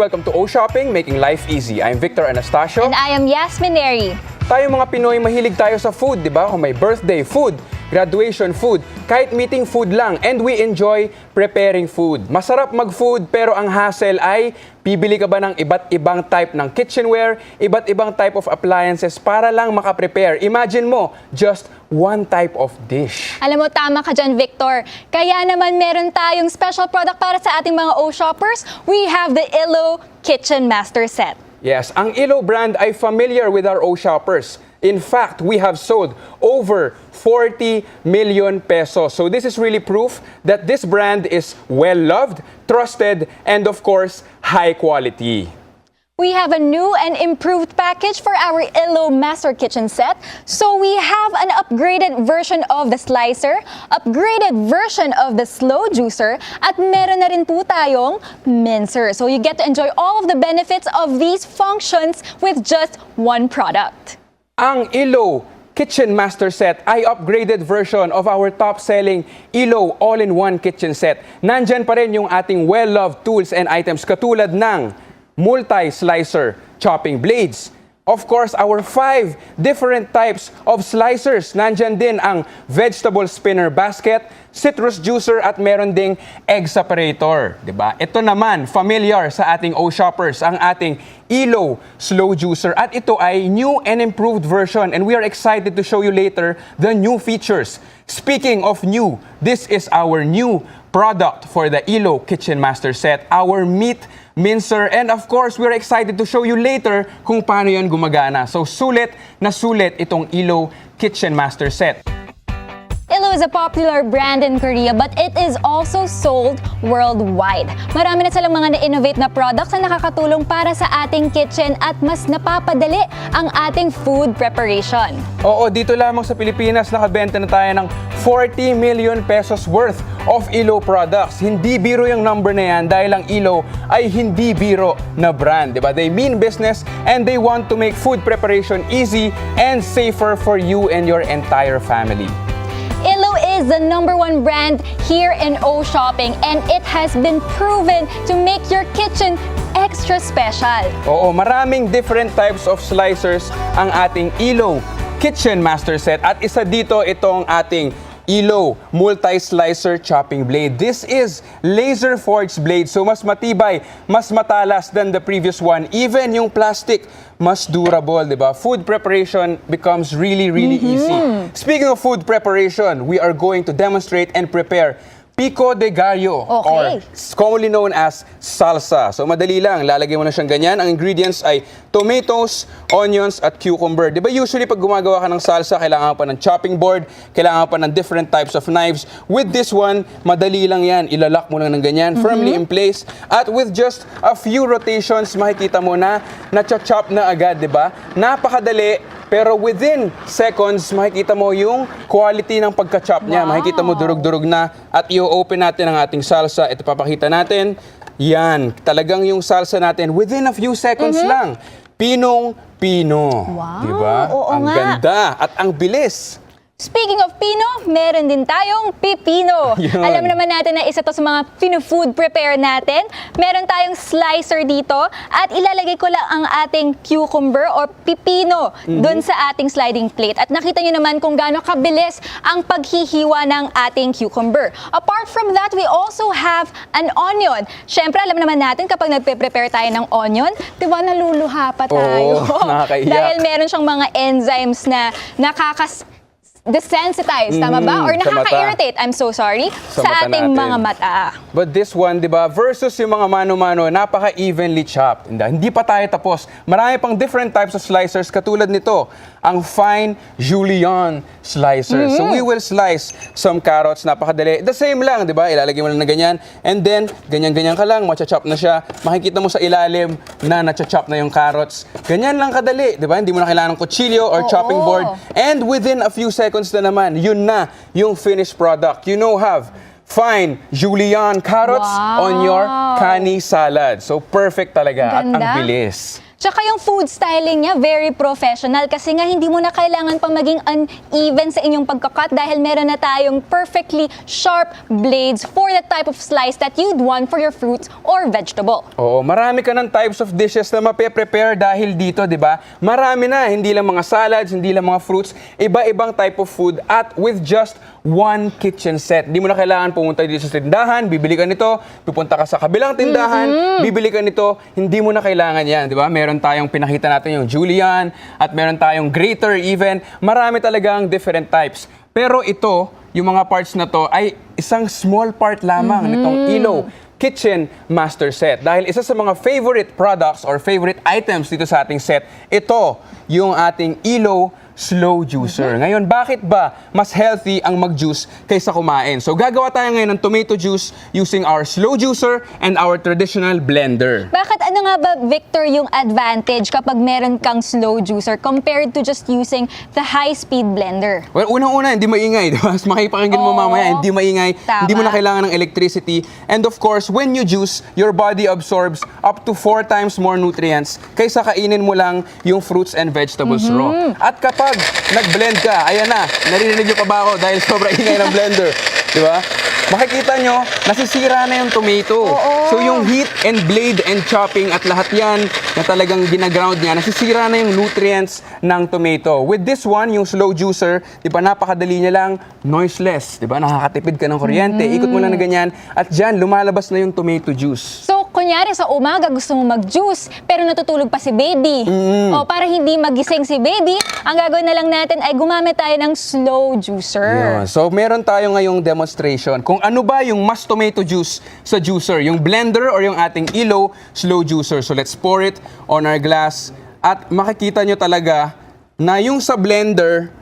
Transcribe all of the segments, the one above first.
Welcome to O Shopping, making life easy. I'm Victor Anastasio. And I am Yasmin Neri. Tayo mga Pinoy, mahilig tayo sa food, di ba? Kung may birthday, food. Graduation, food. Kahit meeting, food lang. And we enjoy preparing food. Masarap mag-food, pero ang hassle ay pibili ka ba ng iba't ibang type ng kitchenware, iba't ibang type of appliances para lang makaprepare. Imagine mo, just one type of dish. Alam mo, tama ka dyan, Victor. Kaya naman meron tayong special product para sa ating mga O-shoppers. We have the Ilo Kitchen Master Set. Yes, ang Ilo brand ay familiar with our O-shoppers. In fact, we have sold over 40 million pesos. So this is really proof that this brand is well-loved, trusted, and of course, high quality. We have a new and improved package for our Ilo Master Kitchen Set. So we have an upgraded version of the slicer, upgraded version of the slow juicer, at meron na rin po tayong mincer. So you get to enjoy all of the benefits of these functions with just one product. Ang Ilo Kitchen Master Set ay upgraded version of our top-selling Ilo All-in-One Kitchen Set. Nandyan pa rin yung ating well-loved tools and items katulad ng multi-slicer chopping blades. Of course, our 5 different types of slicers. Nandyan din ang vegetable spinner basket, citrus juicer, at meron ding egg separator. Diba? Ito naman, familiar sa ating O-shoppers, ang ating Ilo slow juicer. At ito ay new and improved version. And we are excited to show you later the new features. Speaking of new, this is our new product for the Ilo Kitchen Master Set, our meat mincer, and of course, we're excited to show you later kung paano yan gumagana. So sulit na sulit itong Ilo Kitchen Master Set. Ilo is a popular brand in Korea, but it is also sold worldwide. Marami na silang mga na-innovate na products na nakakatulong para sa ating kitchen at mas napapadali ang ating food preparation. Oo, dito lamang sa Pilipinas nakabenta na tayo ng 40 million pesos worth of Ilo products. Hindi biro yung number na yan dahil ang Ilo ay hindi biro na brand. Diba? They mean business and they want to make food preparation easy and safer for you and your entire family. Ilo is the #1 brand here in O Shopping, and it has been proven to make your kitchen extra special. Oo, maraming different types of slicers ang ating Ilo Kitchen Master Set at isa dito itong ating Ilo multi-slicer chopping blade. This is laser forged blade, so mas matibay, mas matalas than the previous one. Even yung plastic, mas durable, di ba? Food preparation becomes really easy. Speaking of food preparation, we are going to demonstrate and prepare pico de gallo, or commonly known as salsa. So madali lang, lalagay mo na siyang ganyan. Ang ingredients ay tomatoes, onions, at cucumber. Di ba usually pag gumagawa ka ng salsa, kailangan pa ng chopping board, kailangan pa ng different types of knives. With this one, madali lang yan. Ilalak mo lang ng ganyan, firmly in place. At with just a few rotations, makikita mo na na-chop na agad, di ba? Napakadali. Pero within seconds, makikita mo yung quality ng pagka-chop niya. Makikita mo durug-durug na. At i-open natin ang ating salsa. Ito papakita natin. Yan. Talagang yung salsa natin within a few seconds lang. Pinong-pino. Wow. Diba? Oo ang nga. ganda at ang bilis. Speaking of pino, meron din tayong pipino. Yun. Alam naman natin na isa to sa mga pino-food prepare natin. Meron tayong slicer dito at ilalagay ko lang ang ating cucumber or pipino dun sa ating sliding plate. At nakita nyo naman kung gaano kabilis ang paghihiwa ng ating cucumber. Apart from that, we also have an onion. Syempre, alam naman natin kapag nagpe-prepare tayo ng onion, di ba naluluha pa tayo? Oo, nakakaiyak. Dahil meron siyang mga enzymes na desensitize, tama ba? Or sa mata. nakaka-irritate, I'm so sorry, Sa sa mata ating natin. mga mata. But this one, di ba, versus yung mga mano-mano, napaka-evenly chopped. Hindi pa tayo tapos. Marami pang different types of slicers katulad nito, ang fine julienne slicer. So we will slice some carrots, napakadali. The same lang, di ba? Ilalagay mo lang na ganyan. And then, ganyan-ganyan ka lang, macha-chop na siya. Makikita mo sa ilalim na nacha-chop na yung carrots. Ganyan lang kadali, di ba? Hindi mo na kailangan ng kutsilyo or chopping board. And within a few seconds na naman, yun na yung finished product. You now have fine julienne carrots on your kani salad. So perfect talaga at ang bilis. Tsaka yung food styling niya, very professional kasi nga hindi mo na kailangan pa maging uneven sa inyong pagkakat dahil meron na tayong perfectly sharp blades for the type of slice that you'd want for your fruits or vegetable. Oo, marami ka ng types of dishes na mape-prepare dahil dito, di ba? Marami na, hindi lang mga salads, hindi lang mga fruits, iba-ibang type of food at with just one kitchen set. Di mo na kailangan pumunta dito sa tindahan, bibili ka nito, pupunta ka sa kabilang tindahan, bibili ka nito, hindi mo na kailangan yan, di ba? Meron tayong pinakita natin yung julienne at meron tayong grater even. Marami talagang different types. Pero ito, yung mga parts na to ay isang small part lamang nitong Elo Kitchen Master Set. Dahil isa sa mga favorite products or favorite items dito sa ating set, ito yung ating Elo Slow Juicer. Ngayon, bakit ba mas healthy ang mag-juice kaysa kumain? So, gagawa tayo ngayon ng tomato juice using our slow juicer and our traditional blender. Bakit ano nga ba, Victor, yung advantage kapag meron kang slow juicer compared to just using the high-speed blender? Well, unang-una, hindi maingay. Diba? Mas makipakinggan mo Oo. mamaya, hindi maingay. Tama. Hindi mo na kailangan ng electricity. And of course, when you juice, your body absorbs up to 4 times more nutrients kaysa kainin mo lang yung fruits and vegetables raw. At kapag nag-blend ka, ayan na, naririnig nyo pa ba ako dahil sobrang ingay ng blender. Di ba? Makikita nyo, nasisira na yung tomato. So yung heat and blade and chopping at lahat yan na talagang ginaground niya, nasisira na yung nutrients ng tomato. With this one, yung slow juicer, di ba, napakadali niya lang, noiseless. Di ba? Nakakatipid ka ng kuryente, ikot mo lang na ganyan, at dyan, lumalabas na yung tomato juice. So, kunyari sa umaga gusto mo mag-juice pero natutulog pa si baby. O para hindi magising si baby, ang gagawin na lang natin ay gumamit tayo ng slow juicer. Yun. So, meron tayo ngayong demonstration kung ano ba yung mas tomato juice sa juicer, yung blender or yung ating Elo slow juicer. So, let's pour it on our glass at makikita nyo talaga na yung sa blender,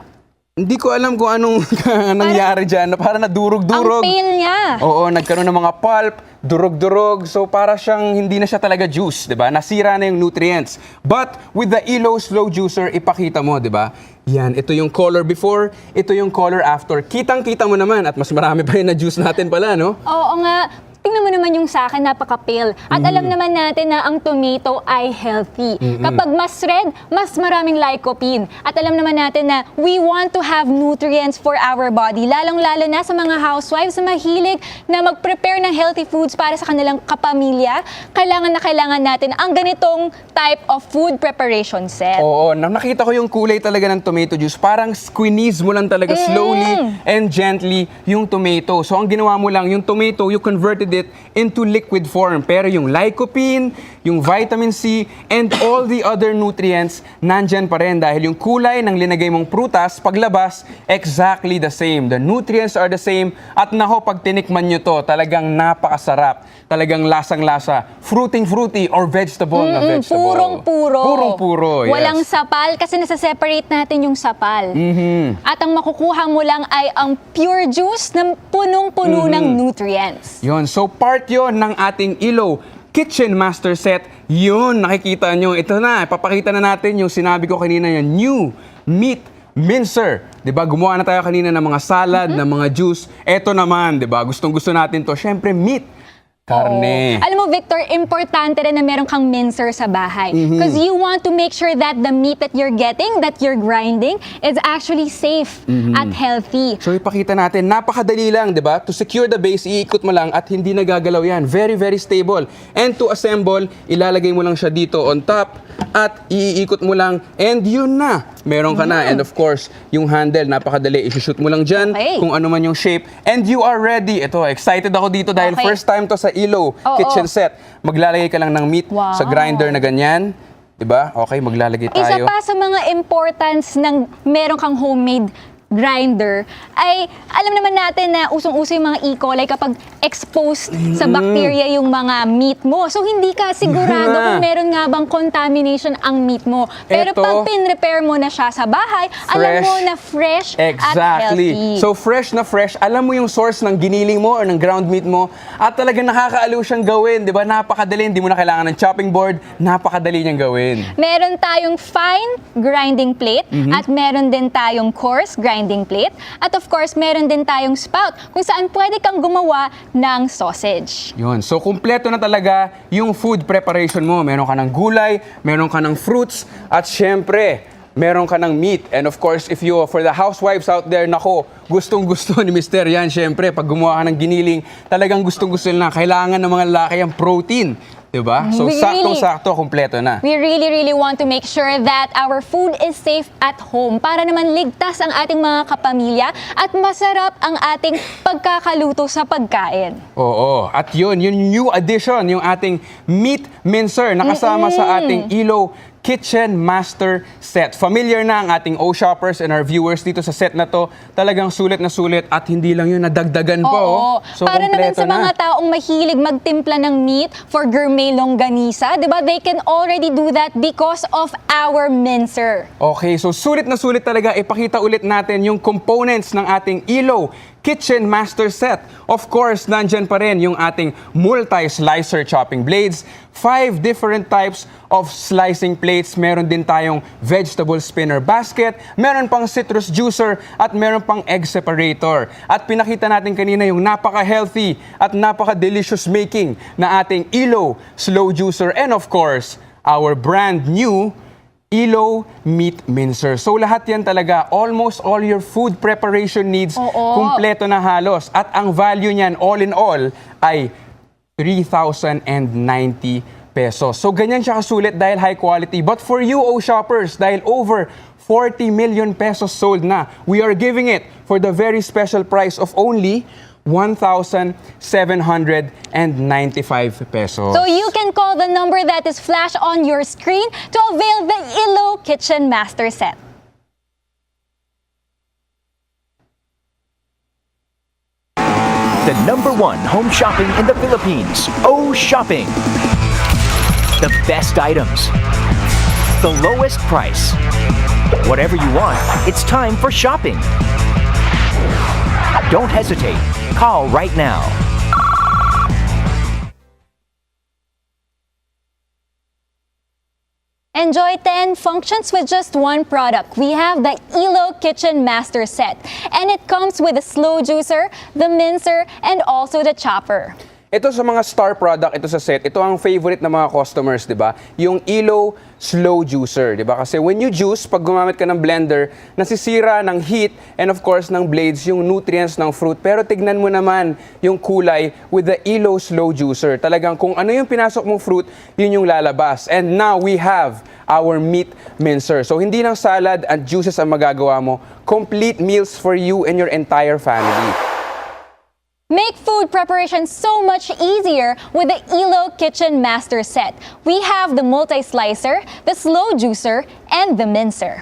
hindi ko alam kung anong nangyari dyan. Parang nadurog-durog. Ang pale niya. Oo, nagkaroon ng mga pulp, durog-durog. So para siyang hindi na siya talaga juice, 'di ba? Nasira na yung nutrients. But with the Elo slow juicer, ipakita mo, 'di ba? Yan, ito yung color before, ito yung color after. Kitang-kita mo naman at mas marami pa rin na juice natin pala, no? Oo nga. Tingnan mo naman yung sa akin, napaka-pale. At alam naman natin na ang tomato ay healthy. Kapag mas red, mas maraming lycopene. At alam naman natin na we want to have nutrients for our body. Lalong-lalo na sa mga housewives na mahilig na mag-prepare ng healthy foods para sa kanilang kapamilya. Kailangan na kailangan natin ang ganitong type of food preparation set. Oo, nakita ko yung kulay talaga ng tomato juice. Parang squeeze mo lang talaga slowly and gently yung tomato. So ang ginawa mo lang, yung tomato, you converted it into liquid form. Pero yung lycopene, yung vitamin C, and all the other nutrients, nandyan pa rin dahil yung kulay ng linagay mong prutas, paglabas, exactly the same. The nutrients are the same. At nako, pag tinikman nyo to, talagang napakasarap. Talagang lasang-lasa. Fruiting-fruity or vegetable na vegetable. Purong-puro. Purong-puro, yes. Walang sapal kasi nasa-separate natin yung sapal. At ang makukuha mo lang ay ang pure juice na punong-puno ng nutrients. Yun, so part yon ng ating Elo Kitchen Master Set. Yun, nakikita nyo. Ito na, papakita na natin yung sinabi ko kanina yung new meat mincer. 'Di ba? Gumawa na tayo kanina ng mga salad, ng mga juice. Ito naman, 'di ba? Gustong-gusto natin to. Syempre, meat. Karne. Alam mo, Victor, importante rin na meron kang mincer sa bahay. Because you want to make sure that the meat that you're getting, that you're grinding, is actually safe at healthy. So ipakita natin, napakadali lang, 'di ba? To secure the base, iikot mo lang at hindi nagagalaw 'yan. Very, very stable. And to assemble, ilalagay mo lang siya dito on top at iikot mo lang and yun na. Meron ka na. And of course, yung handle, napakadali. I-shoot mo lang dyan kung ano man yung shape. And you are ready. Ito, excited ako dito dahil first time to sa Elo Kitchen Set. Maglalagay ka lang ng meat sa grinder na ganyan. Diba? Okay, maglalagay tayo. Isa pa sa mga importance ng meron kang homemade grinder ay alam naman natin na usong-uso yung mga E. coli kapag exposed sa bacteria yung mga meat mo. So hindi ka sigurado kung meron nga bang contamination ang meat mo. Pero Eto, pag pin-repair mo na siya sa bahay, alam mo na fresh at healthy. So fresh na fresh, alam mo yung source ng giniling mo or ng ground meat mo at talagang nakakaaliw siyang gawin, 'di ba? Napakadali, hindi mo na kailangan ng chopping board, napakadali niyang gawin. Meron tayong fine grinding plate at meron din tayong coarse grinding grinding plate. At of course, meron din tayong spout kung saan pwede kang gumawa ng sausage. Yun. So, kumpleto na talaga yung food preparation mo. Meron ka ng gulay, meron ka ng fruits, at syempre, meron ka ng meat. And of course, for the housewives out there, nako, gustong-gusto ni Mr. Yan, syempre, pag gumawa ka ng giniling, talagang gustong-gusto nila. Kailangan ng mga lalaki ang protein. Diba? So, saktong-sakto, kumpleto na. We really want to make sure that our food is safe at home para naman ligtas ang ating mga kapamilya at masarap ang ating pagkakaluto sa pagkain. Oo. At yun, yung new addition, yung ating meat mincer na kasama sa ating Elo Kitchen Master Set. Familiar na ang ating O-Shoppers and our viewers dito sa set na to. Talagang sulit na sulit at hindi lang yun, nadagdagan pa. Oo. So, para naman sa na. mga taong mahilig magtimpla ng meat for gourmet longganisa, di ba? They can already do that because of our mincer. Okay, so sulit na sulit talaga. Ipakita ulit natin yung components ng ating Elo Kitchen Master Set. Of course, nandyan pa rin yung ating multi-slicer chopping blades, 5 different types of slicing plates, meron din tayong vegetable spinner basket, meron pang citrus juicer, at meron pang egg separator. At pinakita natin kanina yung napaka-healthy at napaka-delicious making na ating Elo slow juicer, and of course, our brand new Elo Meat Mincer. So lahat yan talaga, almost all your food preparation needs, kumpleto na halos. At ang value niyan, all in all, ay 3,090 pesos. So ganyan siya kasulit dahil high quality. But for you, O-Shoppers, dahil over 40 million pesos sold na, we are giving it for the very special price of only 1,795 pesos. So you can call the number that is flashed on your screen to avail the Elo Kitchen Master Set. The #1 home shopping in the Philippines, O-Shopping. The best items, the lowest price. Whatever you want, it's time for shopping. Don't hesitate. Call right now. Enjoy 10 functions with just one product. We have the Elo Kitchen Master Set, and it comes with the slow juicer, the mincer, and also the chopper. Ito sa mga star product, ito sa set, ito ang favorite ng mga customers, di ba? Yung Elo Slow Juicer, di ba? Kasi when you juice, pag gumamit ka ng blender, nasisira ng heat and of course ng blades yung nutrients ng fruit. Pero tignan mo naman yung kulay with the Elo Slow Juicer. Talagang kung ano yung pinasok mong fruit, yun yung lalabas. And now we have our meat mincer. So hindi lang salad at juices ang magagawa mo, complete meals for you and your entire family. Make food preparation so much easier with the Elo Kitchen Master Set. We have the multi-slicer, the slow juicer, and the mincer.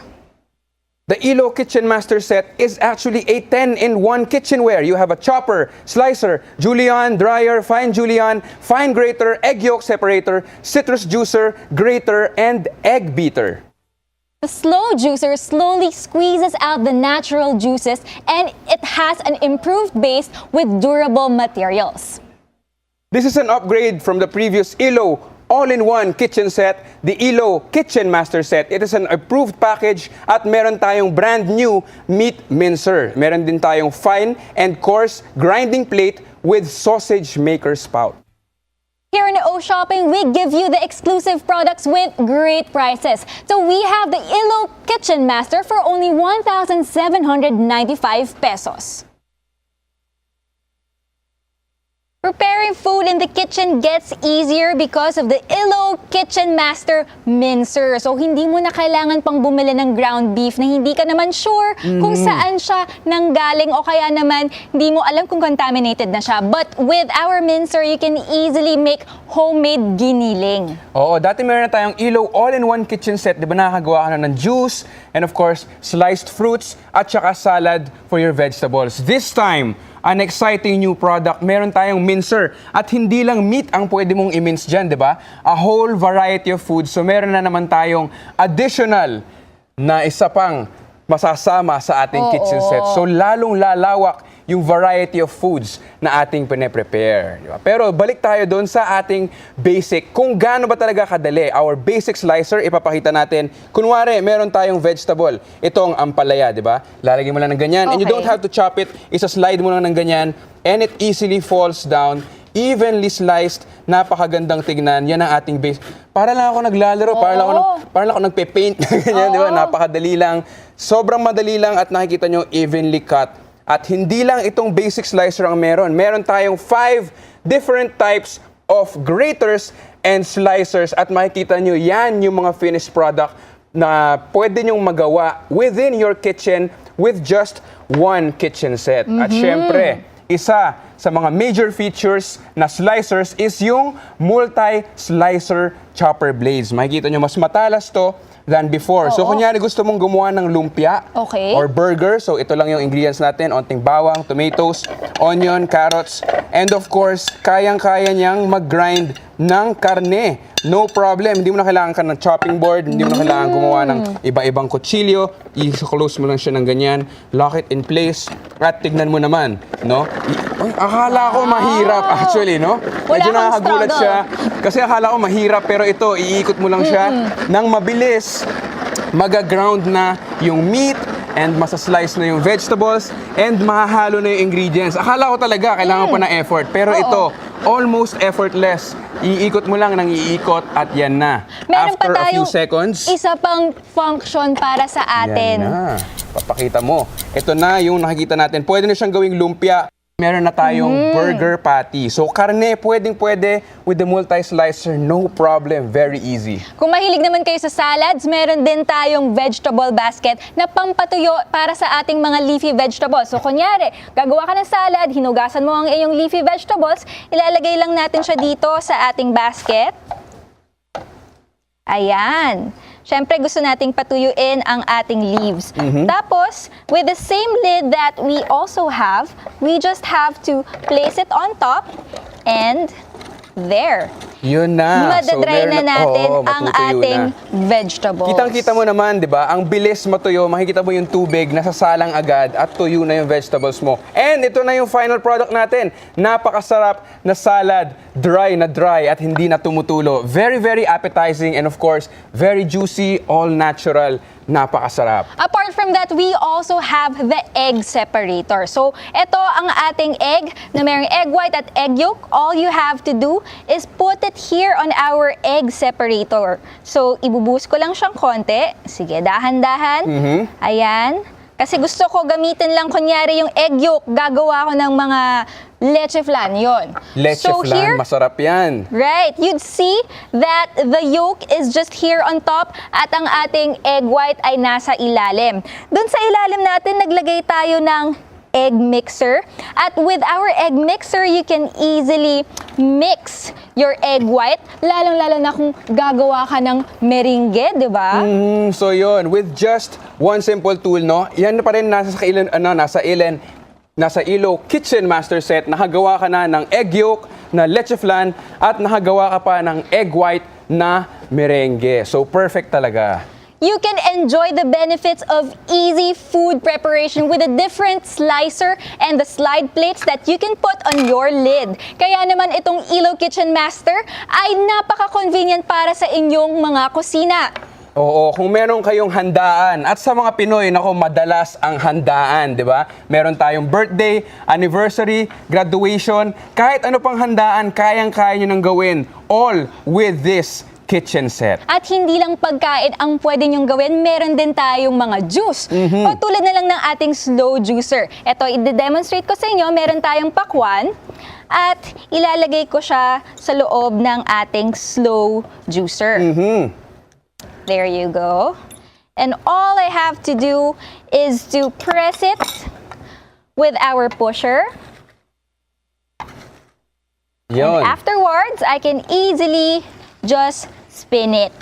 The Elo Kitchen Master Set is actually a 10-in-1 kitchenware. You have a chopper, slicer, julienne, dryer, fine julienne, fine grater, egg yolk separator, citrus juicer, grater, and egg beater. The slow juicer slowly squeezes out the natural juices, and it has an improved base with durable materials. This is an upgrade from the previous Elo all-in-one kitchen set, the Elo Kitchen Master Set. It is an approved package at meron tayong brand new meat mincer. Meron din tayong fine and coarse grinding plate with sausage maker spout. Here in O-Shopping, we give you the exclusive products with great prices. So we have the Elo Kitchen Master for only 1,795 pesos. Preparing food in the kitchen gets easier because of the Elo Kitchen Master Mincer. So hindi mo na kailangan pang bumili ng ground beef na hindi ka naman sure kung saan siya nanggaling o kaya naman hindi mo alam kung contaminated na siya. But with our mincer, you can easily make homemade giniling. Oo, dati meron na tayong Elo all-in-one kitchen set. Di ba nakakagawa ka na ng juice and of course, sliced fruits at saka salad for your vegetables. This time, an exciting new product. Meron tayong mincer at hindi lang meat ang pwede mong i-mince dyan, di ba? A whole variety of food. So meron na naman tayong additional na isa pang masasama sa ating kitchen set. So lalong lalawak yung variety of foods na ating pine-prepare. Di ba? Pero balik tayo doon sa ating basic. Kung gaano ba talaga kadali, our basic slicer, ipapakita natin. Kunwari, meron tayong vegetable. Itong ampalaya, di ba? Lalagyan mo lang ng ganyan. And you Okay. don't have to chop it. Isa-slide mo lang ng ganyan. And it easily falls down. Evenly sliced, napakagandang tignan. Yan ang ating base. Para lang ako naglalaro, para lang ako nagpe-paint. Ganyan, di ba? Napakadali lang. Sobrang madali lang at nakikita nyo evenly cut. At hindi lang itong basic slicer ang meron. Meron tayong 5 different types of graters and slicers. At makikita nyo, yan yung mga finished product na pwede nyong magawa within your kitchen with just one kitchen set. At syempre, isa sa mga major features na slicers is yung multi-slicer chopper blades. Makikita nyo, mas matalas to than before. So, kunyari gusto mong gumawa ng lumpia Okay. or burger, so ito lang yung ingredients natin, onting bawang, tomatoes, onion, carrots, and of course, kayang-kaya niyang mag-grind ng karne. No problem. Hindi mo na kailangan ka ng chopping board, hindi mo na kailangan gumawa ng iba-ibang kutsilyo. I-close mo lang siya ng ganyan, lock it in place, at tignan mo naman, no? Ay, akala ko mahirap actually, no? Medyo kang nakakagulat struggle. siya. Kasi akala ko mahirap, pero ito, iikot mo lang siya nang mabilis. Maga-ground na yung meat and masaslice na yung vegetables and mahahalo na yung ingredients. Akala ko talaga kailangan pa ng effort, pero ito, almost effortless. Iikot mo lang ng iikot at yan na. Meron After pa a few tayong seconds, isa pang function para sa atin. yan na. Papakita mo. Ito na yung nakikita natin. Pwede na siyang gawing lumpia. Meron na tayong burger patty. So, karne, pwedeng-pwede with the multi-slicer, no problem. Very easy. Kung mahilig naman kayo sa salads, meron din tayong vegetable basket na pampatuyo para sa ating mga leafy vegetables. So, kunyari, gagawa ka ng salad, hinugasan mo ang iyong leafy vegetables, ilalagay lang natin siya dito sa ating basket. Ayan. Siyempre, gusto nating patuyuin ang ating leaves. Tapos, with the same lid that we also have, we just have to place it on top and there. Yun na. Madadry meron na natin ang matutuyo ating na. vegetables. Kitang-kita mo naman, di ba? Ang bilis matuyo, makikita mo yung tubig, nasasalang agad at tuyo na yung vegetables mo. And ito na yung final product natin. Napakasarap na salad, dry at hindi na tumutulo. Very, very appetizing and of course, very juicy, all natural. Napakasarap. Apart from that, we also have the egg separator. So, ito ang ating egg na mayroong egg white at egg yolk. All you have to do is put it here on our egg separator. So, ibubuhos ko lang siyang konti. Sige, dahan-dahan. Ayan. Kasi gusto ko gamitin lang kunyari yung egg yolk. Gagawa ko ng mga leche flan. Yun. Leche so, flan, here, masarap yan. right. You'd see that the yolk is just here on top at ang ating egg white ay nasa ilalim. Doon sa ilalim natin, naglagay tayo ng egg mixer. At with our egg mixer, you can easily mix your egg white. Lalong-lalo na kung gagawa ka ng meringue, di ba? So yun, with just one simple tool, no? Yan pa rin nasa Ilo Kitchen Master Set, nakagawa ka na ng egg yolk na leche flan at nakagawa ka pa ng egg white na merengue. So perfect talaga. You can enjoy the benefits of easy food preparation with a different slicer and the slide plates that you can put on your lid. Kaya naman itong Ilo Kitchen Master ay napaka-convenient para sa inyong mga kusina. Oo, kung meron kayong handaan, at sa mga Pinoy, nako, madalas ang handaan, di ba? Meron tayong birthday, anniversary, graduation, kahit ano pang handaan, kayang-kaya nyo nang gawin, all with this kitchen set. At hindi lang pagkain ang pwede nyong gawin, meron din tayong mga juice. O tulad na lang ng ating slow juicer. Ito, i-demonstrate ko sa inyo, meron tayong pakwan at ilalagay ko siya sa loob ng ating slow juicer. There you go. And all I have to do is to press it with our pusher. Yun. Afterwards, I can easily just spin it.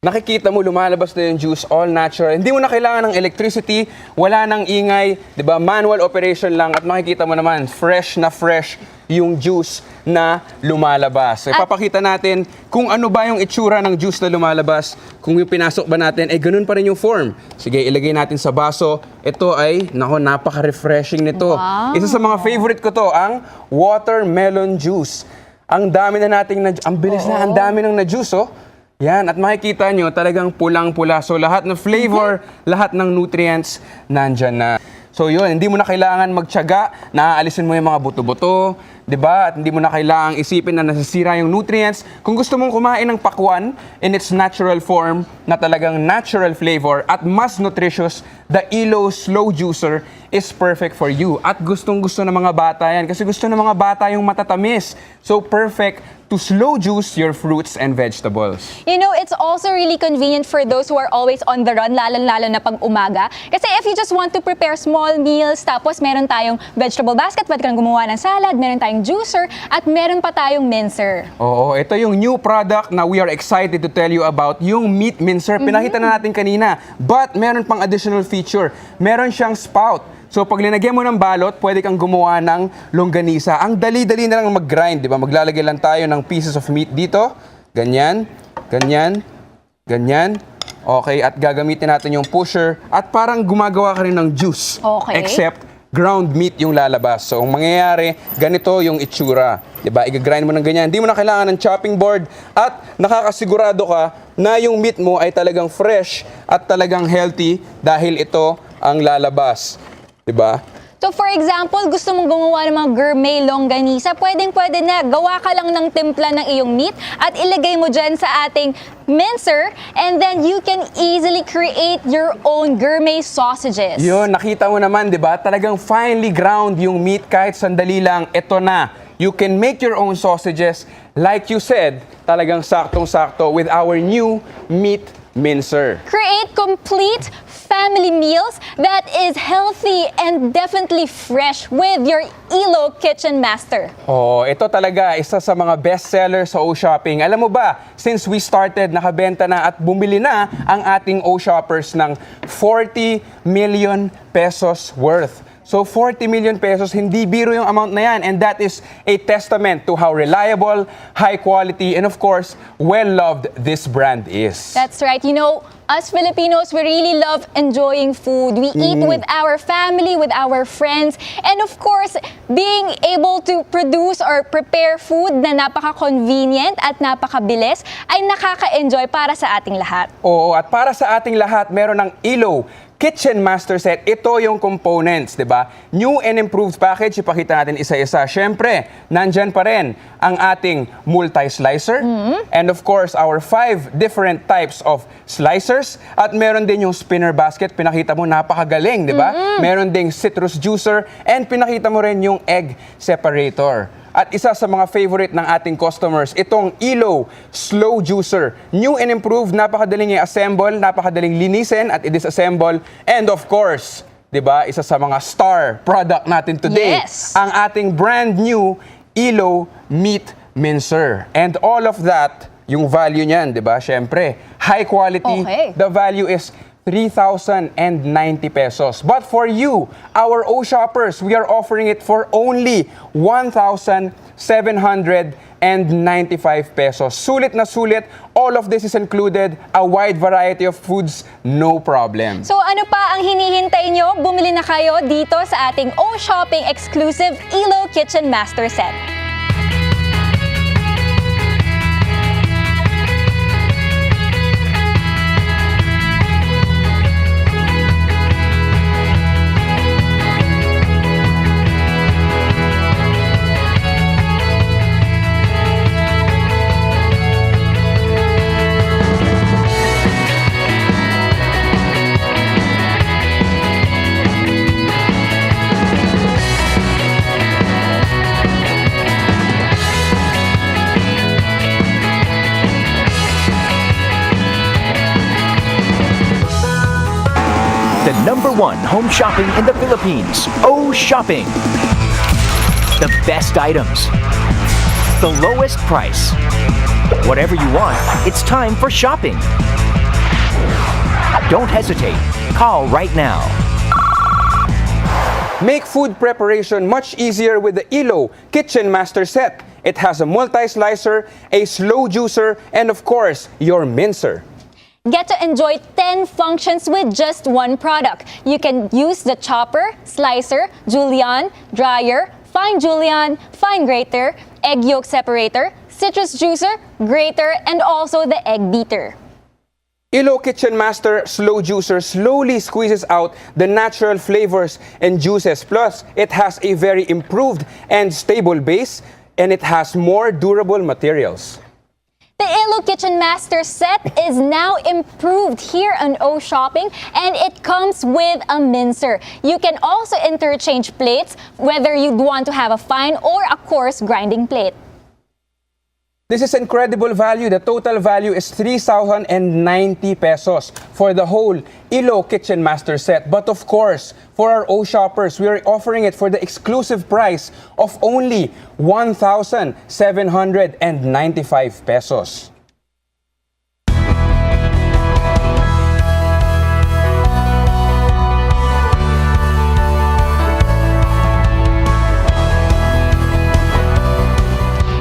Nakikita mo, lumalabas na yung juice, all natural. Hindi mo na kailangan ng electricity, wala nang ingay, di ba? Manual operation lang at makikita mo naman, fresh na fresh yung juice na lumalabas. So, ipapakita natin kung ano ba yung itsura ng juice na lumalabas. Kung yung pinasok ba natin, ay ganun pa rin yung form. Sige, ilagay natin sa baso. Ito ay, napaka-refreshing nito. Wow. Isa sa mga favorite ko to, ang watermelon juice. Ang dami na nating, ang bilis na, ang dami ng na-juice, oh. Yan, at makikita nyo, talagang pulang-pula. So, lahat ng flavor, lahat ng nutrients, nandyan na. So, yun, hindi mo na kailangan magtiyaga, naaalisin mo yung mga buto-buto, di ba? At hindi mo na kailangang isipin na nasisira yung nutrients. Kung gusto mong kumain ng pakwan in its natural form, na talagang natural flavor at mas nutritious, the Elo Slow Juicer is perfect for you. At gustong-gusto ng mga bata yan, kasi gusto ng mga bata yung matatamis. So, perfect to slow juice your fruits and vegetables. You know, it's also really convenient for those who are always on the run, lalo na pag umaga. Kasi if you just want to prepare small meals, tapos meron tayong vegetable basket, pwede kang gumawa ng salad, meron tayong juicer, at meron pa tayong mincer. Oo, ito yung new product na we are excited to tell you about, yung meat mincer. Pinakita na natin kanina, but meron pang additional feature. Meron siyang spout. So pag linagyan mo ng balot, pwede kang gumawa ng longganisa. Ang dali-dali na lang mag-grind, di ba? Maglalagay lang tayo ng pieces of meat dito. Ganyan, ganyan, ganyan. Okay, at gagamitin natin yung pusher. At parang gumagawa ka rin ng juice. Okay. Except ground meat yung lalabas. So ang mangyayari, ganito yung itsura. Di ba? I-grind mo ng ganyan. Hindi mo na kailangan ng chopping board. At nakakasigurado ka na yung meat mo ay talagang fresh at talagang healthy dahil ito ang lalabas. Diba? So for example, gusto mong gumawa ng mga gourmet longganisa, pwedeng-pwede na gawa ka lang ng timpla ng iyong meat at ilagay mo dyan sa ating mincer, and then you can easily create your own gourmet sausages. Yun, nakita mo naman, diba? Talagang finely ground yung meat kahit sandali lang, ito na. You can make your own sausages. Like you said, talagang saktong-sakto with our new meat mincer. Create complete family meals that is healthy and definitely fresh with your Elo Kitchen Master. Oh, ito talaga isa sa mga bestseller sa O-Shopping. Alam mo ba, since we started, nakabenta na at bumili na ang ating O-Shoppers ng 40 million pesos worth. So 40 million pesos, hindi biro yung amount na yan. And that is a testament to how reliable, high quality, and of course, well-loved this brand is. That's right. You know, us Filipinos, we really love enjoying food. We eat with our family, with our friends, and of course, being able to produce or prepare food na napaka-convenient at napakabilis ay nakaka-enjoy para sa ating lahat. Oo, at para sa ating lahat, meron ng Elo Kitchen Master Set. Ito yung components, di ba? New and improved package, ipakita natin isa-isa. Siyempre, nandyan pa rin ang ating multi-slicer. And of course, our 5 different types of slicers. At meron din yung spinner basket. Pinakita mo, napakagaling, di ba? Meron ding citrus juicer. And pinakita mo rin yung egg separator. At isa sa mga favorite ng ating customers, itong Elo Slow Juicer. New and improved, napakadaling i-assemble, napakadaling linisin at i-disassemble. And of course, di ba, isa sa mga star product natin today, Yes. ang ating brand new Elo Meat Mincer. And all of that, yung value niyan, di ba, syempre, high quality, Okay. the value is 3,090 pesos. But for you, our O-Shoppers, we are offering it for only 1,795 pesos. Sulit na sulit. All of this is included. A wide variety of foods, no problem. So ano pa ang hinihintay nyo? Bumili na kayo dito sa ating O-Shopping exclusive Elo Kitchen Master Set. The #1 home shopping in the Philippines, O-Shopping. The best items, the lowest price. Whatever you want, it's time for shopping. Don't hesitate. Call right now. Make food preparation much easier with the ELO Kitchen Master Set. It has a multi-slicer, a slow juicer, and of course, your mincer. Get to enjoy 10 functions with just one product. You can use the chopper, slicer, julienne, dryer, fine julienne, fine grater, egg yolk separator, citrus juicer, grater, and also the egg beater. ELO Kitchen Master Slow Juicer slowly squeezes out the natural flavors and juices. Plus, it has a very improved and stable base, and it has more durable materials. The ELO Kitchen Master Set is now improved here on O Shopping, and it comes with a mincer. You can also interchange plates, whether you'd want to have a fine or a coarse grinding plate. This is incredible value. The total value is 3,090 pesos for the whole ELO Kitchen Master Set. But of course, for our O shoppers, we are offering it for the exclusive price of only 1,795 pesos.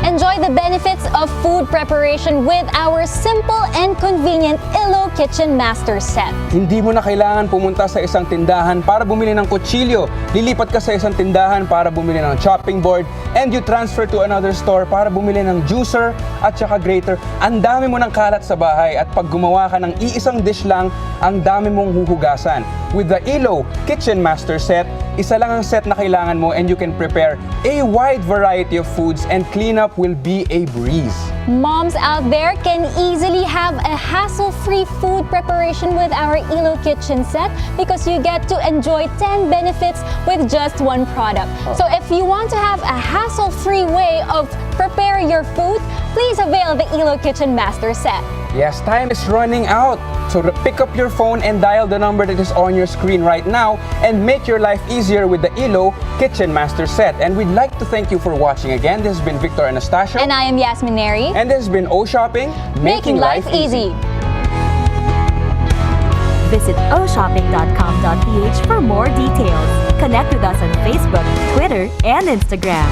Enjoy the benefits of food preparation with our simple and convenient ELO Kitchen Master Set. Hindi mo na kailangan pumunta sa isang tindahan para bumili ng kutsilyo. Lilipat ka sa isang tindahan para bumili ng chopping board, and you transfer to another store para bumili ng juicer at saka grater. Ang dami mo ng kalat sa bahay, at pag gumawa ka ng iisang dish lang, ang dami mong huhugasan. With the ELO Kitchen Master Set, isa lang ang set na kailangan mo, and you can prepare a wide variety of foods, and cleanup will be a breeze. Moms out there can easily have a hassle-free food preparation with our ELO Kitchen Set because you get to enjoy 10 benefits with just one product. So if you want to have a hassle-free way of preparing your food, please avail the ELO Kitchen Master Set. Yes, time is running out. So pick up your phone and dial the number that is on your screen right now and make your life easier with the ELO Kitchen Master Set. And we'd like to thank you for watching again. This has been Victor Anastasio. And I am Yasmin Neri. And this has been O Shopping, Making life easy. Visit oshopping.com.ph for more details. Connect with us on Facebook, Twitter, and Instagram.